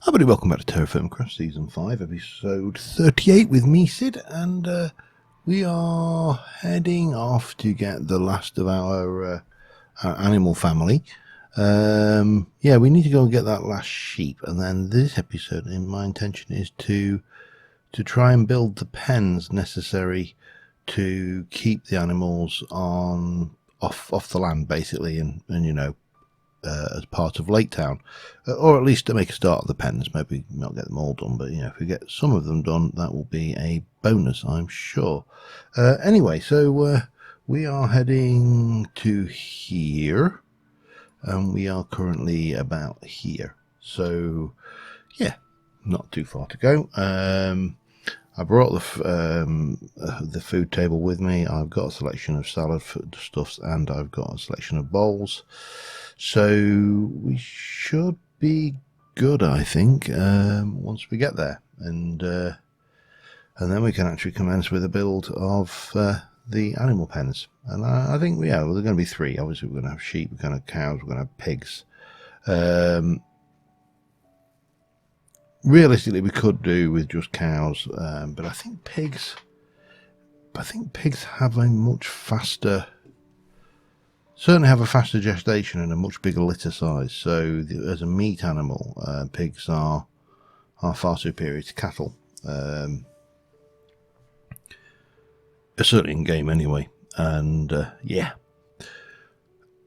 Hi everybody, welcome back to TerraFirmaCraft Season 5, Episode 38 with me, Sid, and we are heading off to get the last of our animal family. Yeah, we need to go and get that last sheep, and then this episode, my intention is to try and build the pens necessary to keep the animals off the land, basically, and you know, as part of Laketown, or at least to make a start of the pens. Maybe not get them all done, but you know, if we get some of them done, that will be a bonus, I'm sure. Anyway, so we are heading to here, and we are currently about here. So yeah, not too far to go. I brought the food table with me. I've got a selection of salad stuffs, and I've got a selection of bowls. So we should be good, I think, once we get there, and then we can actually commence with a build of the animal pens. And I think, yeah, well, there are going to be three. Obviously, we're going to have sheep, we're going to have cows, we're going to have pigs. Realistically, we could do with just cows, but I think pigs have a much faster. Certainly have a faster gestation and a much bigger litter size. So as a meat animal, pigs are far superior to cattle. Certainly in game anyway. And yeah,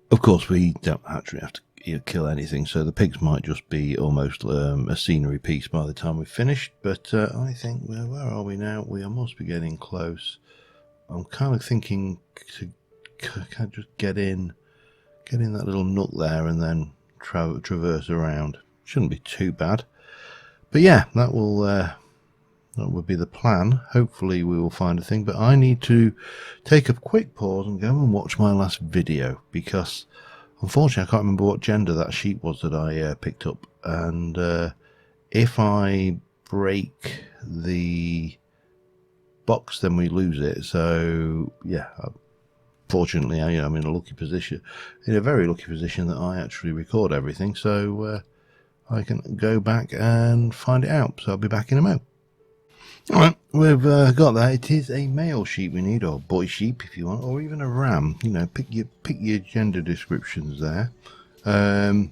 of course we don't actually have to kill anything. So the pigs might just be almost a scenery piece by the time we've finished. But I think, well, where are we now? We must be getting close. I'm kind of thinking to kind of just get in that little nook there and then traverse around. Shouldn't be too bad, but yeah, that would be the plan. Hopefully we will find a thing, but I need to take a quick pause and go and watch my last video, because unfortunately I can't remember what gender that sheep was that I picked up, and if I break the box then we lose it. So yeah, fortunately, I'm in a lucky position, in a very lucky position, that I actually record everything, so I can go back and find it out. So I'll be back in a mo. Alright, we've got that. It is a male sheep we need, or boy sheep if you want, or even a ram. You know, pick your gender descriptions there. I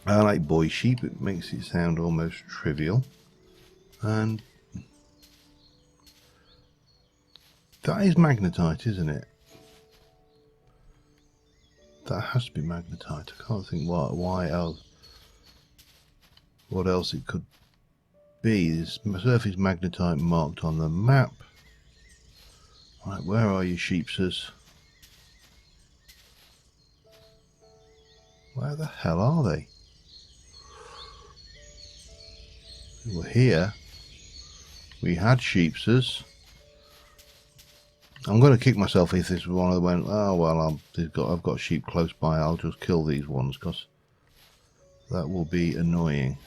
like boy sheep. It makes it sound almost trivial. And that is magnetite, isn't it? That has to be magnetite. I can't think why else. What else it could be? There's surface magnetite marked on the map. Right, where are you, sheepsters? Where the hell are they? We were here. We had sheepsters. I'm going to kick myself if this was one of the went, oh well, I've got sheep close by, I'll just kill these ones, because that will be annoying.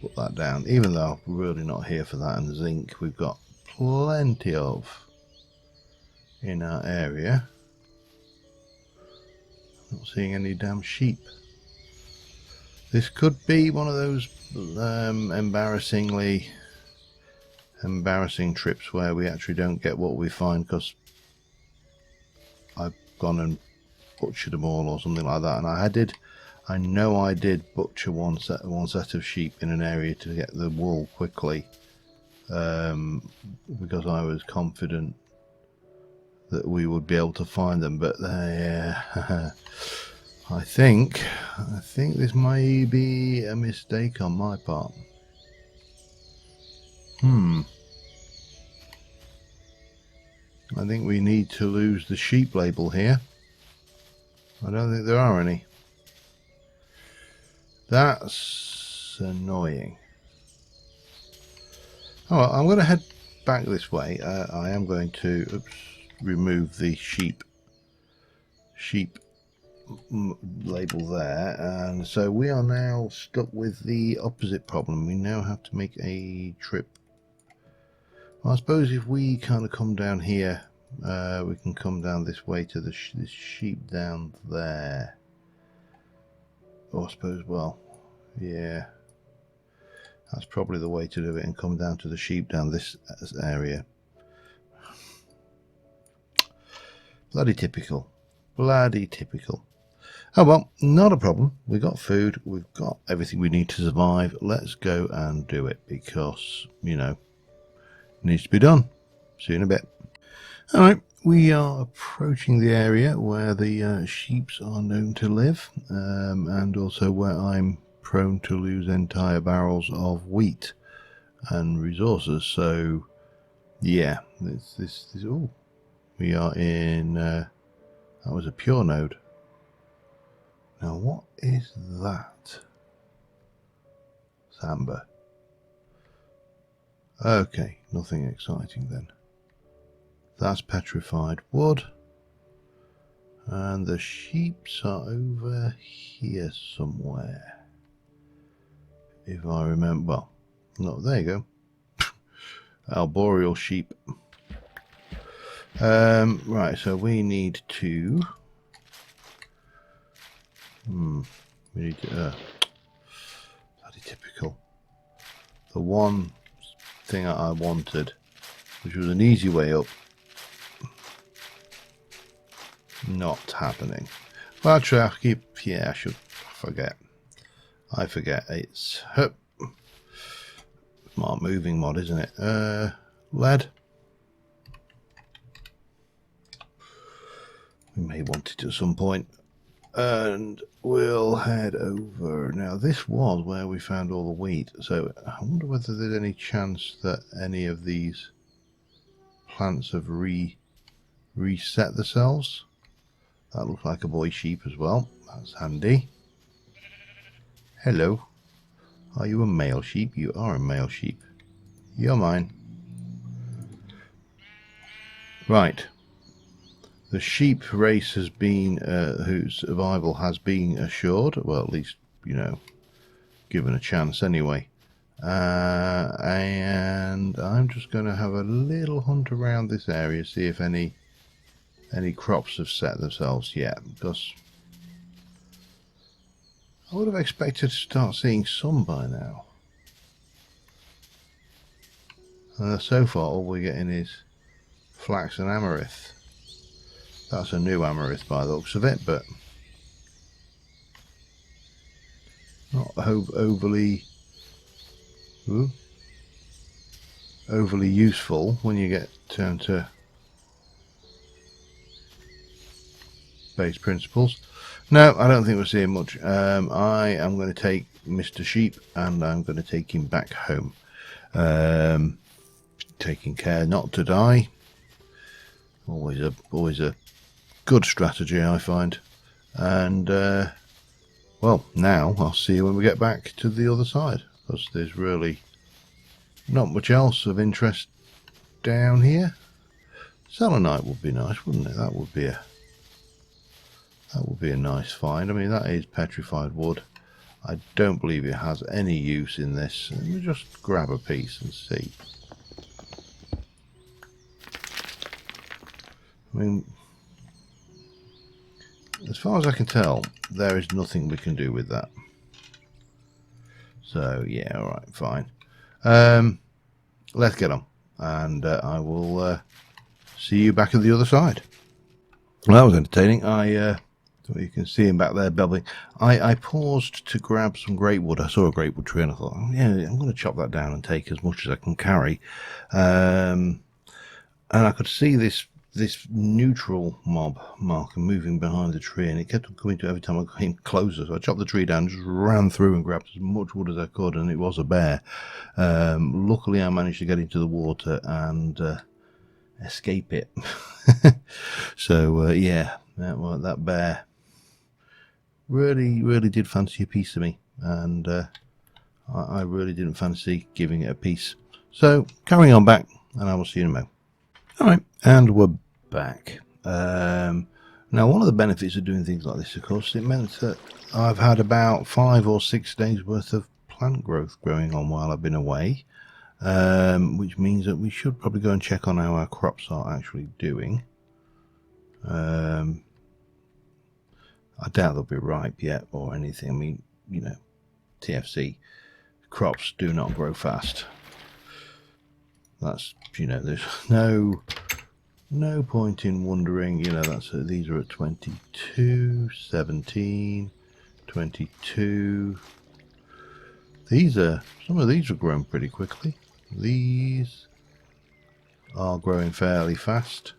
Put that down, even though I'm really not here for that. And zinc we've got plenty of in our area. Not seeing any damn sheep. This could be one of those embarrassing trips where we actually don't get what we find because I've gone and butchered them all or something like that. And I know I did butcher one set of sheep in an area to get the wool quickly, because I was confident that we would be able to find them. But I think this may be a mistake on my part. I think we need to lose the sheep label here. I don't think there are any. That's annoying. Oh, well, I'm going to head back this way. I am going to remove the sheep label there, and so we are now stuck with the opposite problem. We now have to make a trip. Well, I suppose if we kind of come down here, we can come down this way to this sheep down there. or I suppose, well, yeah, that's probably the way to do it, and come down to the sheep down this area. Bloody typical. Bloody typical. Oh well, not a problem. We've got food. We've got everything we need to survive. Let's go and do it, because, you know, it needs to be done. See you in a bit. Alright, we are approaching the area where the sheep are known to live, and also where I'm prone to lose entire barrels of wheat and resources. So, yeah, oh, we are in, that was a pure node. Now, what is that? Amber. Okay, nothing exciting then. That's petrified wood. And the sheeps are over here somewhere. If I remember, well, no, there you go. Arboreal sheep. Right, so we need to... we need to... bloody typical. The one thing I wanted, which was an easy way up, not happening. Well, actually, I keep... yeah, I should forget. I forget. It's... smart moving mod, isn't it? Lead. We may want it at some point. And we'll head over. Now, this was where we found all the wheat. So, I wonder whether there's any chance that any of these plants have reset themselves. That looks like a boy sheep as well. That's handy. Hello. Are you a male sheep? You are a male sheep. You're mine. Right. The sheep race has been, whose survival has been assured. Well, at least, you know, given a chance anyway. And I'm just going to have a little hunt around this area, see if any crops have set themselves yet, because I would have expected to start seeing some by now. And so far all we're getting is flax and amaranth. That's a new amaranth by the looks of it, but not overly useful when you get down to base principles. No, I don't think we're seeing much. I am going to take Mr. Sheep and I'm going to take him back home. Taking care not to die. Always a good strategy, I find. And well, now I'll see you when we get back to the other side, because there's really not much else of interest down here. Selenite would be nice, wouldn't it? That would be a nice find. I mean, that is petrified wood. I don't believe it has any use in this. Let me just grab a piece and see. I mean, as far as I can tell, there is nothing we can do with that. So, yeah, alright, fine. Let's get on. And I will see you back at the other side. Well, that was entertaining. You can see him back there bubbling. I paused to grab some great wood. I saw a great wood tree and I thought, oh, yeah, I'm going to chop that down and take as much as I can carry. And I could see this neutral mob marker moving behind the tree, and it kept coming to every time I came closer. So I chopped the tree down, just ran through and grabbed as much wood as I could, and it was a bear. Luckily, I managed to get into the water and escape it. So yeah, that bear really did fancy a piece of me, and I really didn't fancy giving it a piece. So carrying on back, and I will see you in a moment. Alright, and we're back. Now, one of the benefits of doing things like this, of course, it meant that I've had about 5 or 6 days worth of plant growth growing on while I've been away, which means that we should probably go and check on how our crops are actually doing. I doubt they'll be ripe yet or anything. I mean, you know, TFC crops do not grow fast. That's, you know, there's no point in wondering, you know. That's these are at 22, 17, 22. Some of these are grown pretty quickly. These are growing fairly fast.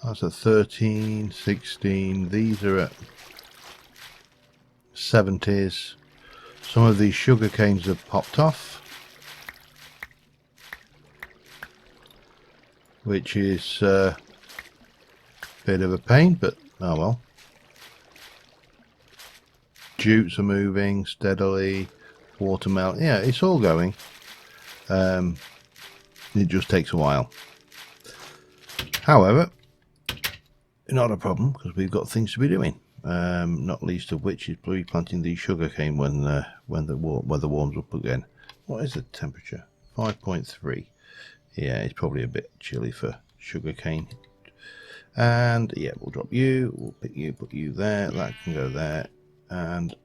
That's at 13, 16. These are at 70s. Some of these sugar canes have popped off, which is a bit of a pain, but oh well. Jutes are moving steadily. Watermelon, yeah, it's all going. It just takes a while. However, not a problem, because we've got things to be doing. Not least of which is replanting the sugarcane when the weather warms up again. What is the temperature? 5.3. Yeah, it's probably a bit chilly for sugarcane. And yeah, we'll drop you. We'll pick you, put you there. That can go there. And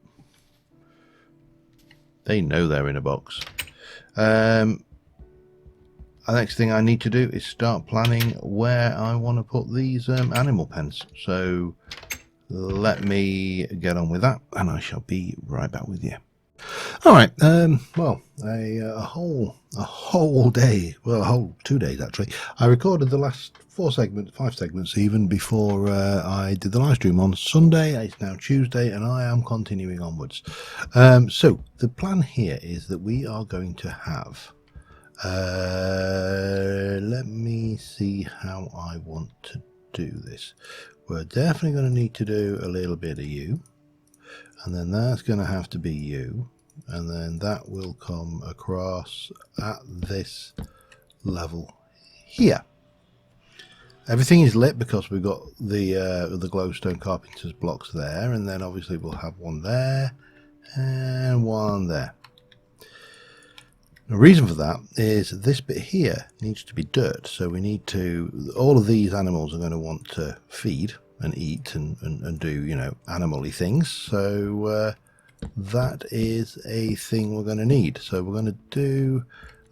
they know they're in a box. The next thing I need to do is start planning where I want to put these animal pens. So let me get on with that, and I shall be right back with you. All right. Well, a whole day. Well, a whole 2 days actually. I recorded the last 5 segments even before I did the live stream on Sunday. It's now Tuesday, and I am continuing onwards. So the plan here is that we are going to have. Let me see how I want to do this. We're definitely going to need to do a little bit of you, and then that's going to have to be you, and then that will come across at this level here. Everything is lit because we've got the glowstone carpenter's blocks there, and then obviously we'll have one there and one there. The reason for that is this bit here needs to be dirt, so we need to, all of these animals are going to want to feed and eat and do, you know, animal-y things, so that is a thing we're going to need. So we're going to do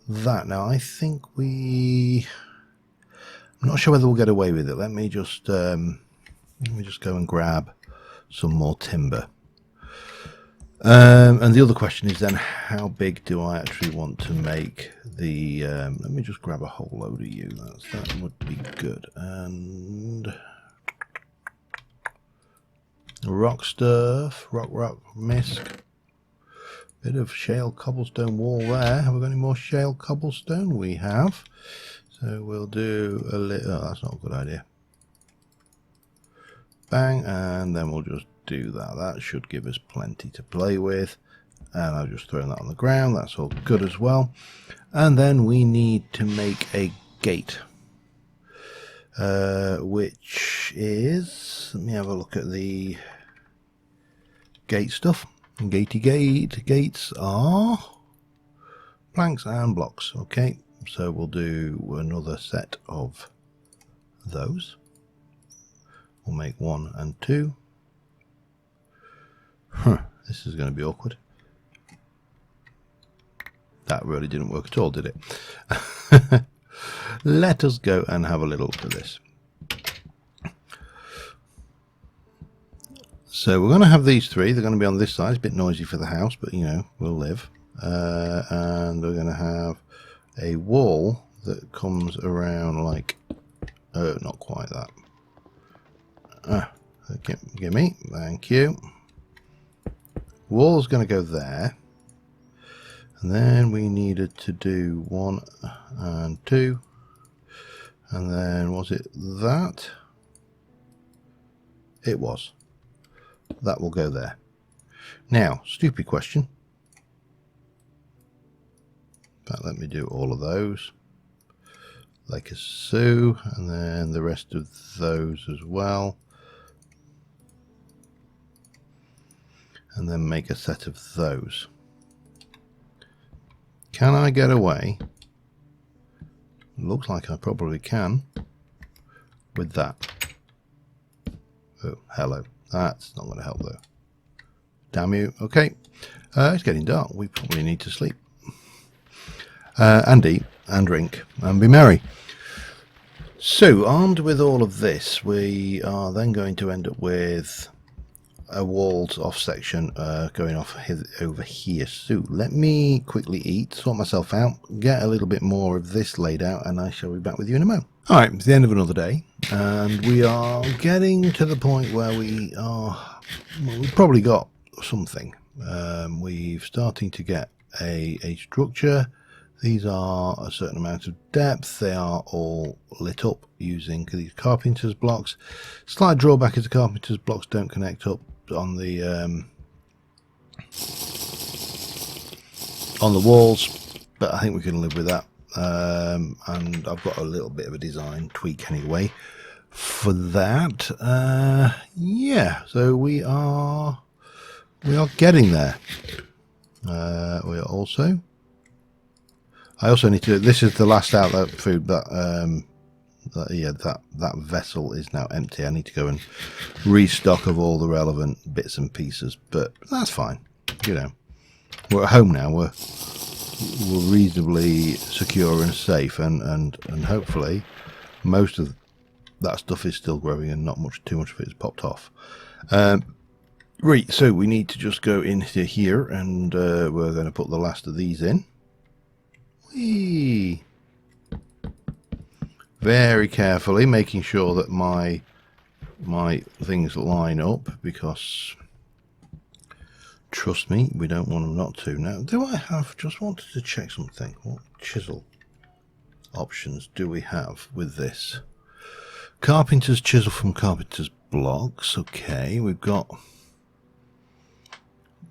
that. Now I think I'm not sure whether we'll get away with it. Let me just go and grab some more timber. And the other question is then, how big do I actually want to make the let me just grab a whole load of you. That would be good. And rock stuff, rock mist, bit of shale cobblestone wall there. Have we got any more shale cobblestone? We have. So we'll do a little. Oh, that's not a good idea. Bang, and then we'll just do that. That should give us plenty to play with, and I've just thrown that on the ground. That's all good as well. And then we need to make a gate, which is, let me have a look at the gate stuff. Gates are planks and blocks. Okay, so we'll do another set of those. We'll make 1 and 2. This is going to be awkward. That really didn't work at all, did it? Let us go and have a little look at this. So we're going to have these 3. They're going to be on this side. It's a bit noisy for the house, but you know, we'll live. And we're going to have a wall that comes around like, not quite that. Gimme, thank you. Wall's going to go there, and then we needed to do 1 and 2, and then was it that? It was. That will go there. Now, stupid question, but let me do all of those like a so, and then the rest of those as well. And then make a set of those. Can I get away? Looks like I probably can with that. Oh, hello. That's not going to help though. Damn you. Okay. It's getting dark. We probably need to sleep. And eat and drink and be merry. So, armed with all of this, we are then going to end up with a walled off section going off over here. So, let me quickly eat, sort myself out, get a little bit more of this laid out, and I shall be back with you in a moment. Alright, it's the end of another day, and we are getting to the point where we are, well, we've probably got something. We're starting to get a structure. These are a certain amount of depth. They are all lit up using these carpenter's blocks. Slight drawback is the carpenter's blocks don't connect up on the walls, but I think we can live with that. And I've got a little bit of a design tweak anyway for that. Yeah, so we are getting there. We are also. I also need to. This is the last outlet food that that vessel is now empty. I need to go and restock of all the relevant bits and pieces, but that's fine. You know, we're at home now. We're reasonably secure and safe, and hopefully most of that stuff is still growing and not too much of it is popped off. Right, so we need to just go into here, and we're going to put the last of these in. Whee! Very carefully, making sure that my things line up, because trust me, we don't want them not to. Now, do I have, just wanted to check something. What chisel options do we have with this? Carpenter's chisel from Carpenter's blocks. Okay, we've got,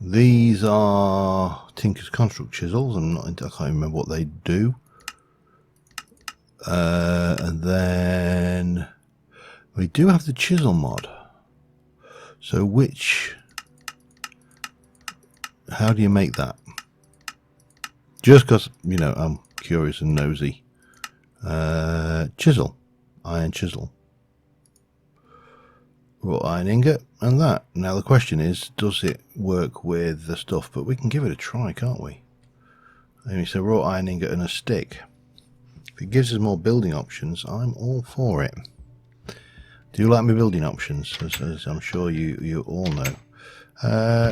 these are Tinker's construct chisels. I can't remember what they do. And then we do have the chisel mod. So how do you make that? Just because, you know, I'm curious and nosy. Chisel, iron chisel, wrought iron ingot, and that. Now the question is, does it work with the stuff? But we can give it a try, can't we? Anyway, so wrought iron ingot and a stick. If it gives us more building options, I'm all for it. Do you like my building options? As I'm sure you all know.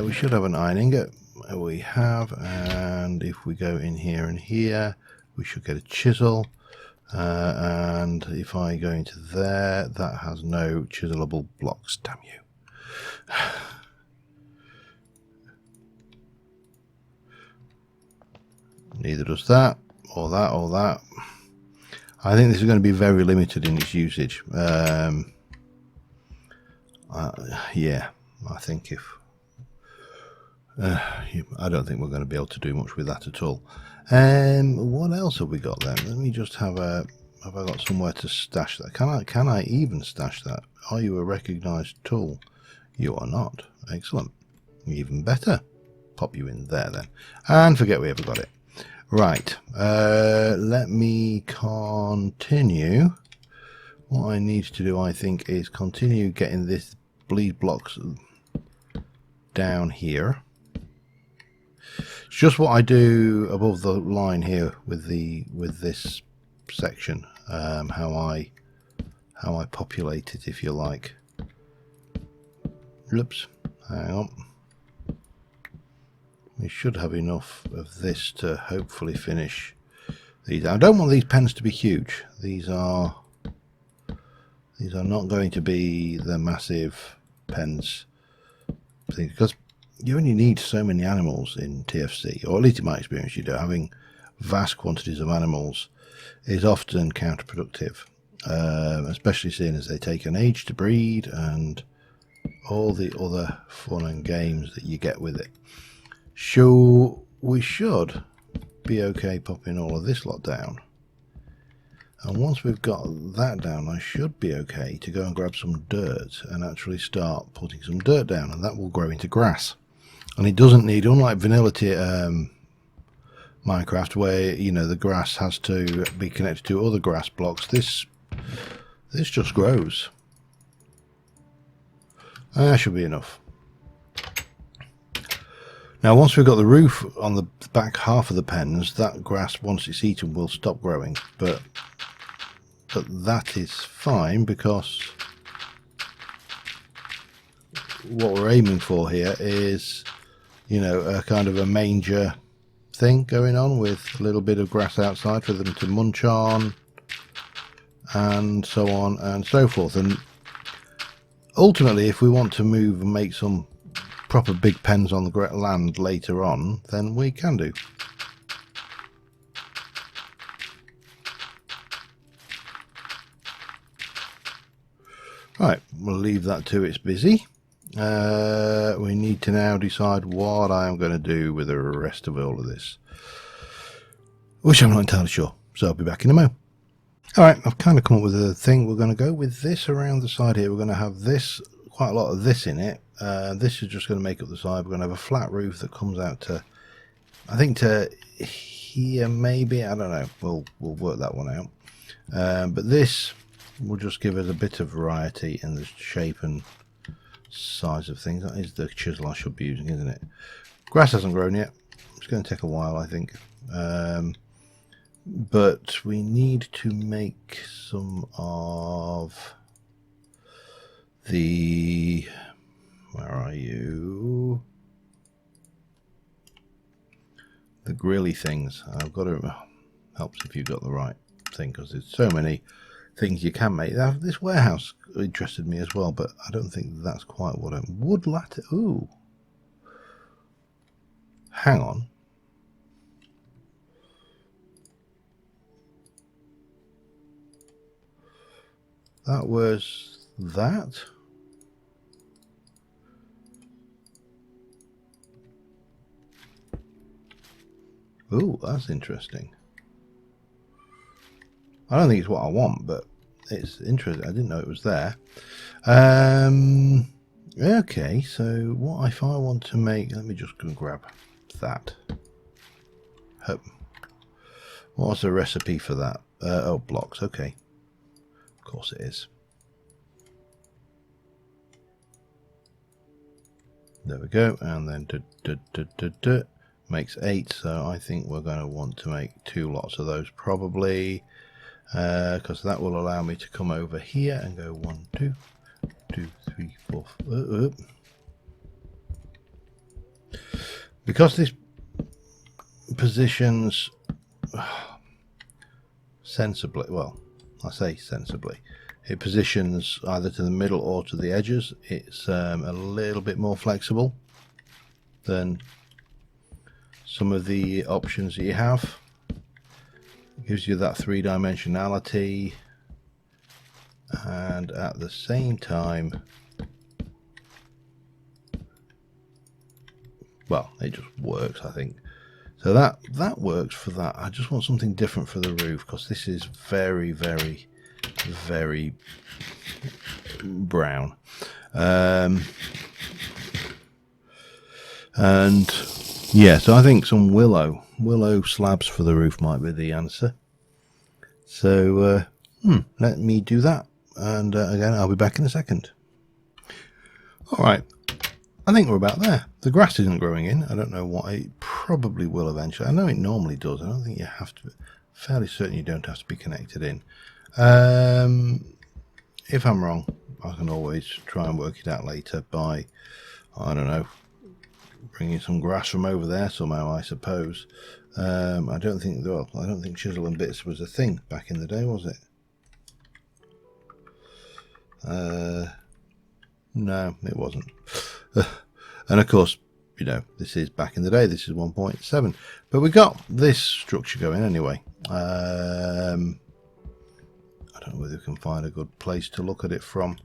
We should have an iron ingot. We have, and if we go in here and here, we should get a chisel. And if I go into there, that has no chiselable blocks. Damn you. Neither does that, or that, or that. I think this is going to be very limited in its usage. Yeah, I think if... I don't think we're going to be able to do much with that at all. What else have we got then? Let me just have I got somewhere to stash that? Can I even stash that? Are you a recognized tool? You are not. Excellent. Even better. Pop you in there then. And forget we ever got it. Right. Let me continue. What I need to do, I think, is continue getting this bleed blocks down here. It's just what I do above the line here with this section. How I populate it, if you like. Oops, hang on. We should have enough of this to hopefully finish these. I don't want these pens to be huge. These are not going to be the massive pens, because you only need so many animals in TFC, or at least in my experience you do. Having vast quantities of animals is often counterproductive, especially seeing as they take an age to breed and all the other fun and games that you get with it. So we should be okay popping all of this lot down, and once we've got that down, I should be okay to go and grab some dirt and actually start putting some dirt down, and that will grow into grass. And it doesn't need, unlike vanilla Minecraft, where, you know, the grass has to be connected to other grass blocks, this just grows. And that should be enough. Now, once we've got the roof on the back half of the pens, that grass, once it's eaten, will stop growing. But that is fine, because what we're aiming for here is, you know, a kind of a manger thing going on with a little bit of grass outside for them to munch on, and so on and so forth. And ultimately, if we want to move and make some proper big pens on the land later on, then we can do. Right, we'll leave that to its busy. We need to now decide what I am going to do with the rest of all of this, which I'm not entirely sure, so I'll be back in a moment. Alright, I've kind of come up with a thing. We're going to go with this around the side here. We're going to have this, quite a lot of this in it. This is just going to make up the side. We're going to have a flat roof that comes out to, I think, to here maybe. I don't know. We'll work that one out. But this will just give us a bit of variety in the shape and size of things. That is the chisel I should be using, isn't it? Grass hasn't grown yet. It's going to take a while, I think. But we need to make some of the, where are you, the grilly things. I've got to, helps if you've got the right thing, because there's so many things you can make. This warehouse interested me as well, but I don't think that's quite what I would lattice. Ooh, hang on. That was that. Ooh, that's interesting. I don't think it's what I want, but it's interesting. I didn't know it was there. Okay, so what if I want to make, let me just go and grab that. What's the recipe for that? Oh, blocks, okay. Of course it is. There we go, and then makes 8, so I think we're going to want to make 2 lots of those probably, because that will allow me to come over here and go 1, 2, 2, 3, 4. Because this positions sensibly, well, I say sensibly, it positions either to the middle or to the edges. It's a little bit more flexible than some of the options that you have. It gives you that 3-dimensionality, and at the same time, well, it just works, I think. So that works for that. I just want something different for the roof, because this is very, very, very brown. And yeah, so I think some willow slabs for the roof might be the answer. So let me do that, and again, I'll be back in a second. All right, I think we're about there. The grass isn't growing in. I don't know why. It probably will eventually. I know it normally does. I don't think you have to. Fairly certain you don't have to be connected in. If I'm wrong, I can always try and work it out later by, I don't know, bringing some grass from over there somehow, I suppose. I don't think, well, I don't think chisel and bits was a thing back in the day, was it? No, it wasn't. And of course, you know, this is back in the day. This is 1.7, but we got this structure going anyway. I don't know whether we can find a good place to look at it from.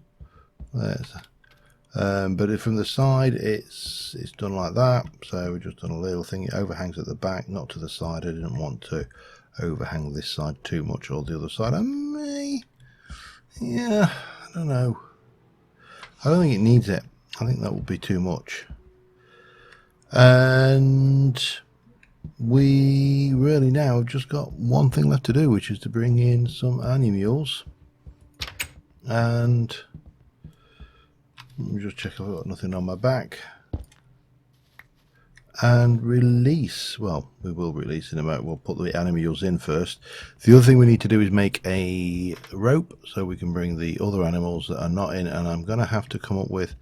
But from the side, it's done like that. So we've just done a little thing. It overhangs at the back, not to the side. I didn't want to overhang this side too much, or the other side. I may, yeah, I don't know. I don't think it needs it. I think that would be too much. And we really now have just got one thing left to do, which is to bring in some animals. And let me just check I've got nothing on my back. and release. Well, we will release in a moment. We'll put the animals in first. The other thing we need to do is make a rope so we can bring the other animals that are not in, and I'm going to have to come up with,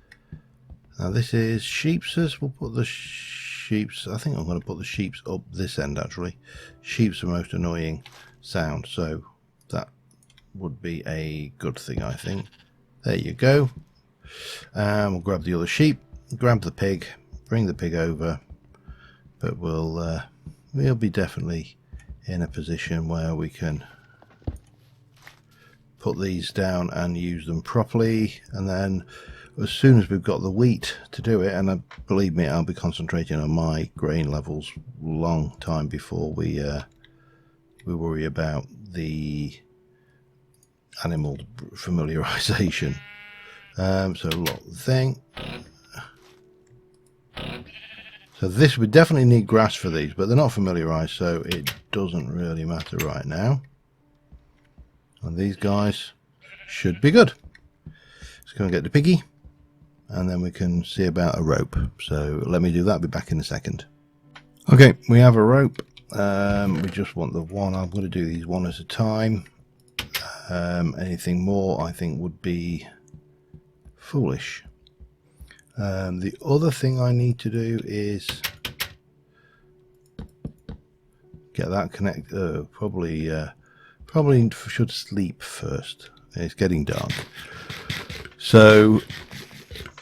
now this is sheep's. We'll put the sheep's, I think I'm going to put the sheep's up this end actually. Sheep's the most annoying sound, so that would be a good thing, I think. There you go. We'll grab the other sheep, grab the pig, bring the pig over, but we'll be definitely in a position where we can put these down and use them properly. And then as soon as we've got the wheat to do it, and believe me, I'll be concentrating on my grain levels long time before we worry about the animal familiarization. So lock the thing. So this, we definitely need grass for these, but they're not familiarized, so it doesn't really matter right now. And these guys should be good. Let's go and get the piggy, and then we can see about a rope. So let me do that, be back in a second. Okay, we have a rope. We just want the one. I'm going to do these one at a time. Anything more I think would be foolish. The other thing I need to do is get that connected. Probably should sleep first. It's getting dark, so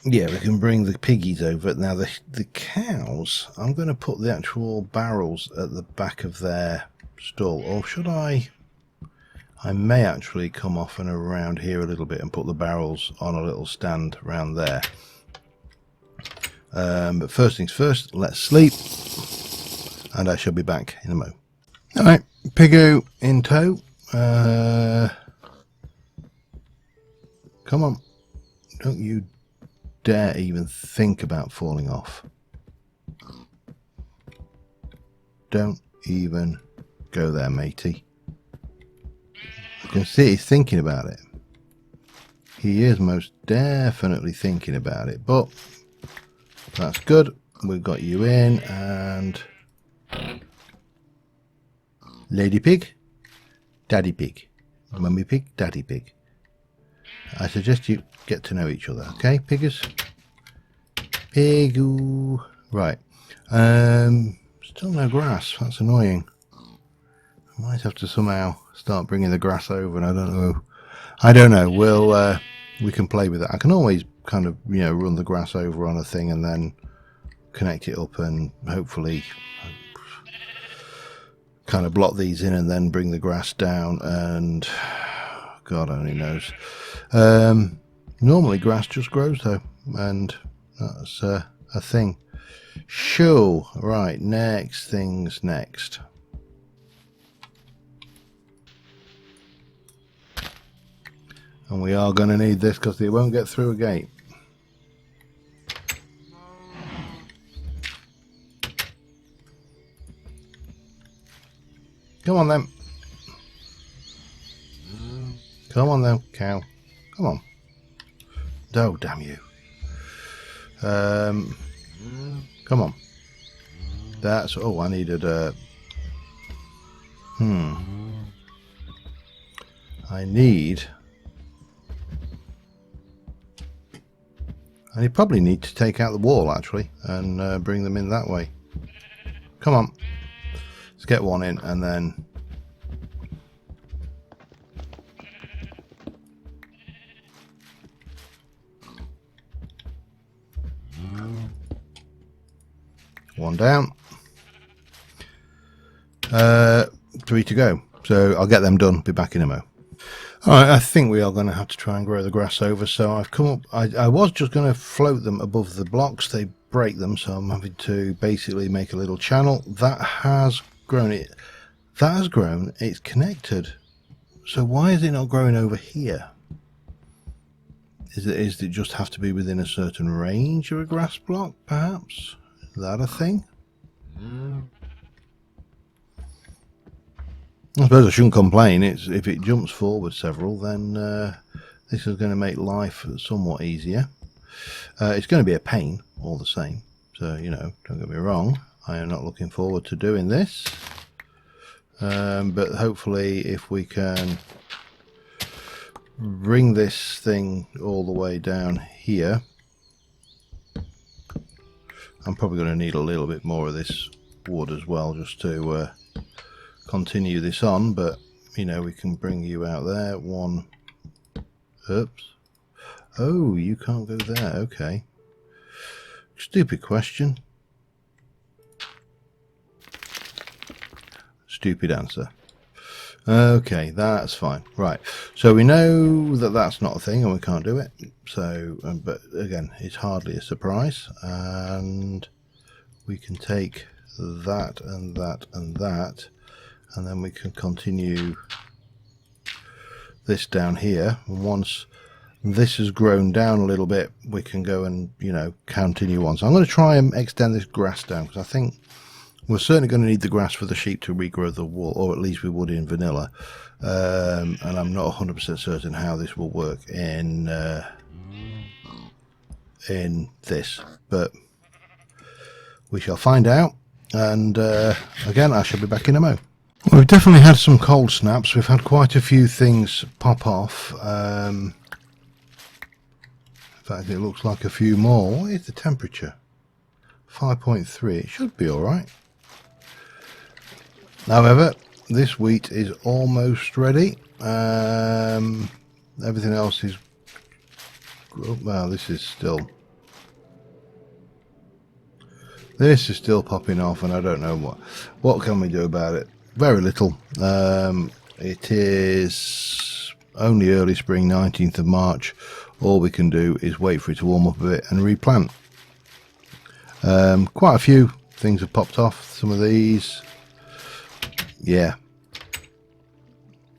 yeah, we can bring the piggies over. Now the cows, I'm going to put the actual barrels at the back of their stall, or should I may actually come off and around here a little bit and put the barrels on a little stand around there. But first things first, let's sleep, and I shall be back in a moment. Alright, Piggo in tow. Come on, don't you dare even think about falling off. Don't even go there, matey. I can see he's thinking about it. He is most definitely thinking about it, but that's good. We've got you in, and lady pig, daddy pig, mummy pig, daddy pig. I suggest you get to know each other, okay, piggers? Pigoo. Right. Still no grass. That's annoying. I might have to somehow start bringing the grass over, and I don't know. We'll we can play with it. I can always kind of, you know, run the grass over on a thing and then connect it up, and hopefully kind of block these in and then bring the grass down, and God only knows. Normally grass just grows though, and that's a thing. Sure. Right, next things next. And we are going to need this because they won't get through a gate. Come on then. Come on then, cow. Come on. Oh, damn you. Come on. That's... Oh, I needed a... I probably need to take out the wall, actually, and bring them in that way. Come on. Let's get one in, and then... One down. 3 to go. So I'll get them done, be back in a mo. Alright, I think we are going to have to try and grow the grass over, so I've come up, I was just going to float them above the blocks, they break them, so I'm having to basically make a little channel. That has grown, it's connected. So why is it not growing over here? Is it just have to be within a certain range of a grass block, perhaps? Is that a thing? I suppose I shouldn't complain. If it jumps forward several, then this is going to make life somewhat easier. It's going to be a pain all the same. So, you know, don't get me wrong, I am not looking forward to doing this. But hopefully if we can bring this thing all the way down here, I'm probably going to need a little bit more of this wood as well, just to continue this on. But you know, we can bring you out there. One, oops, oh, you can't go there. Okay, stupid question, stupid answer. Okay, that's fine. Right, so we know that that's not a thing and we can't do it. So but again, it's hardly a surprise. And we can take that and that and that, and then we can continue this down here. And once this has grown down a little bit, we can go and, you know, continue on. So I'm going to try and extend this grass down, because I think we're certainly going to need the grass for the sheep to regrow the wool, or at least we would in vanilla. And I'm not 100% certain how this will work in this, but we shall find out. And again, I shall be back in a mo. Well, we've definitely had some cold snaps. We've had quite a few things pop off. In fact, it looks like a few more. What is the temperature? 5.3. It should be all right. However, this wheat is almost ready. Everything else is, well, this is still popping off, and I don't know what can we do about it. Very little. It is only early spring, 19th of March. All we can do is wait for it to warm up a bit and replant. Quite a few things have popped off. Some of these, yeah,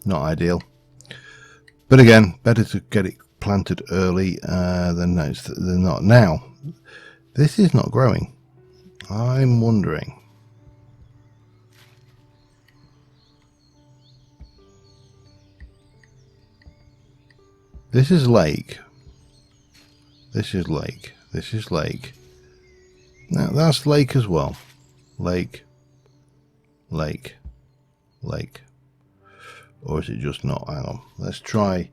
not ideal, but again, better to get it planted early than not. Now this is not growing. I'm wondering, this is lake, this is lake, this is lake. Now that's lake as well. Lake, lake, lake. Or is it just not? Hang on. Let's try.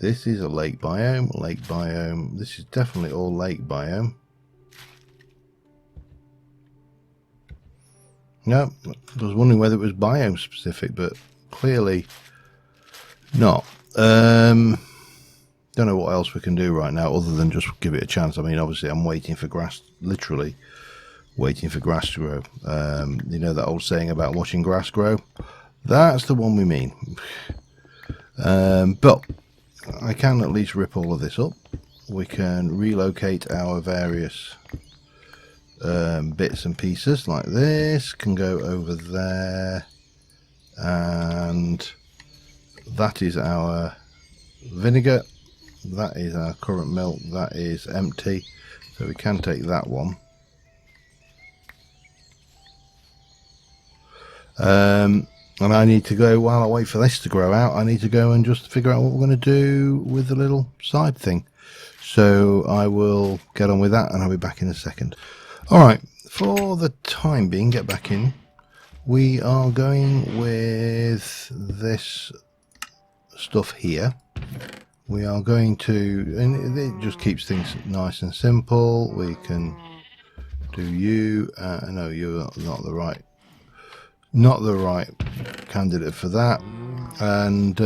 This is a lake biome, lake biome. This is definitely all lake biome. No, I was wondering whether it was biome specific, but clearly not. Don't know what else we can do right now other than just give it a chance. I mean, obviously I'm waiting for grass, literally waiting for grass to grow. You know that old saying about watching grass grow? That's the one we mean. But I can at least rip all of this up. We can relocate our various bits and pieces, like this can go over there, and that is our vinegar, that is our currant milk, that is empty, so we can take that one. And I need to go, while I wait for this to grow out, I need to go and just figure out what we're going to do with the little side thing. So I will get on with that and I'll be back in a second. Alright, for the time being, get back in. We are going with this stuff here. We are going to, and it just keeps things nice and simple. We can do you, no, you're not the right candidate for that. And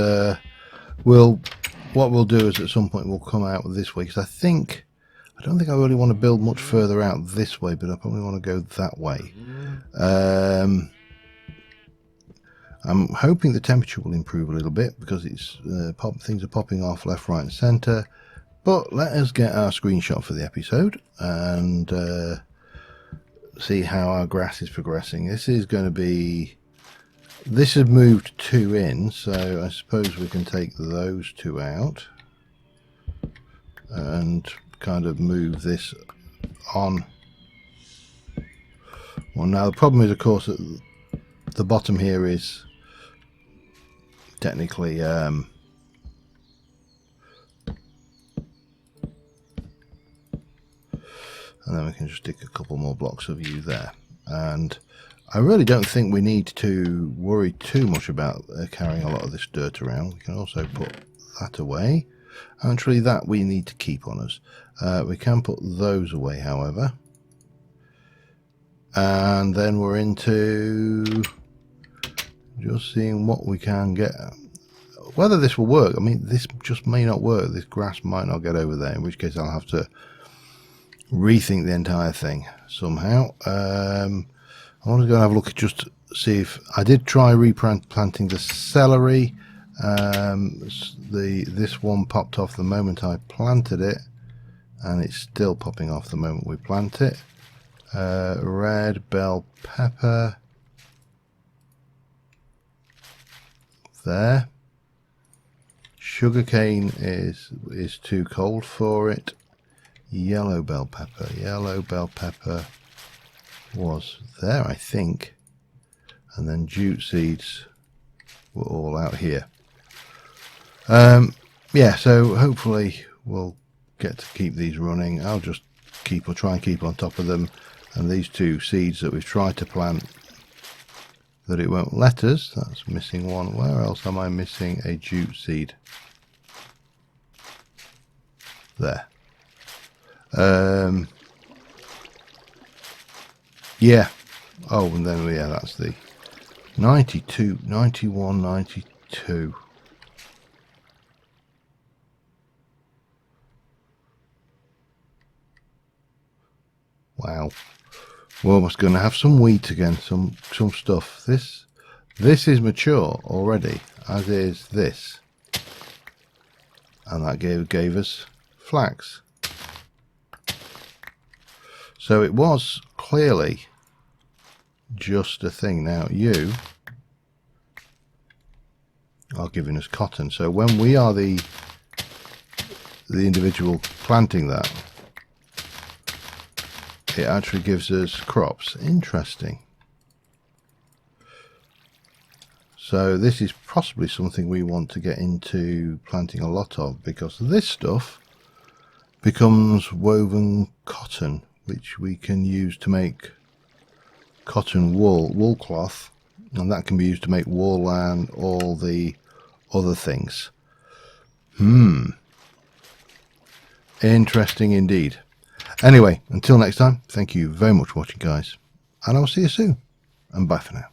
what we'll do is at some point we'll come out with this way, because I don't think I really want to build much further out this way, but I probably want to go that way. I'm hoping the temperature will improve a little bit, because it's things are popping off left, right and centre. But let us get our screenshot for the episode and see how our grass is progressing. This is going to be, this has moved 2 in, so I suppose we can take those 2 out and kind of move this on. Well, now the problem is, of course, that the bottom here is technically and then we can just stick a couple more blocks of you there. And I really don't think we need to worry too much about carrying a lot of this dirt around. We can also put that away. Actually, that we need to keep on us. We can put those away, however. And then we're into just seeing what we can get. Whether this will work, I mean, this just may not work. This grass might not get over there, in which case I'll have to rethink the entire thing somehow. I want to go and have a look at just see if I did try replanting the celery. This one popped off the moment I planted it, and it's still popping off the moment we plant it. Red bell pepper there. Sugarcane is too cold for it. Yellow bell pepper was there, I think, and then jute seeds were all out here. Yeah, so hopefully we'll get to keep these running. I'll just try and keep on top of them. And these two seeds that we've tried to plant that it won't let us, that's missing one. Where else am I missing a jute seed? There. Yeah. Oh, and then, yeah, that's the 92, 91, 92. Wow. We're almost going to have some wheat again, some stuff. This is mature already, as is this. And that gave us flax. So it was clearly just a thing. Now you are giving us cotton. So when we are the individual planting that, it actually gives us crops. Interesting. So this is possibly something we want to get into planting a lot of, because this stuff becomes woven cotton, which we can use to make cotton wool cloth, and that can be used to make wool and all the other things. Interesting indeed. Anyway, until next time, thank you very much for watching, guys, and I'll see you soon, and bye for now.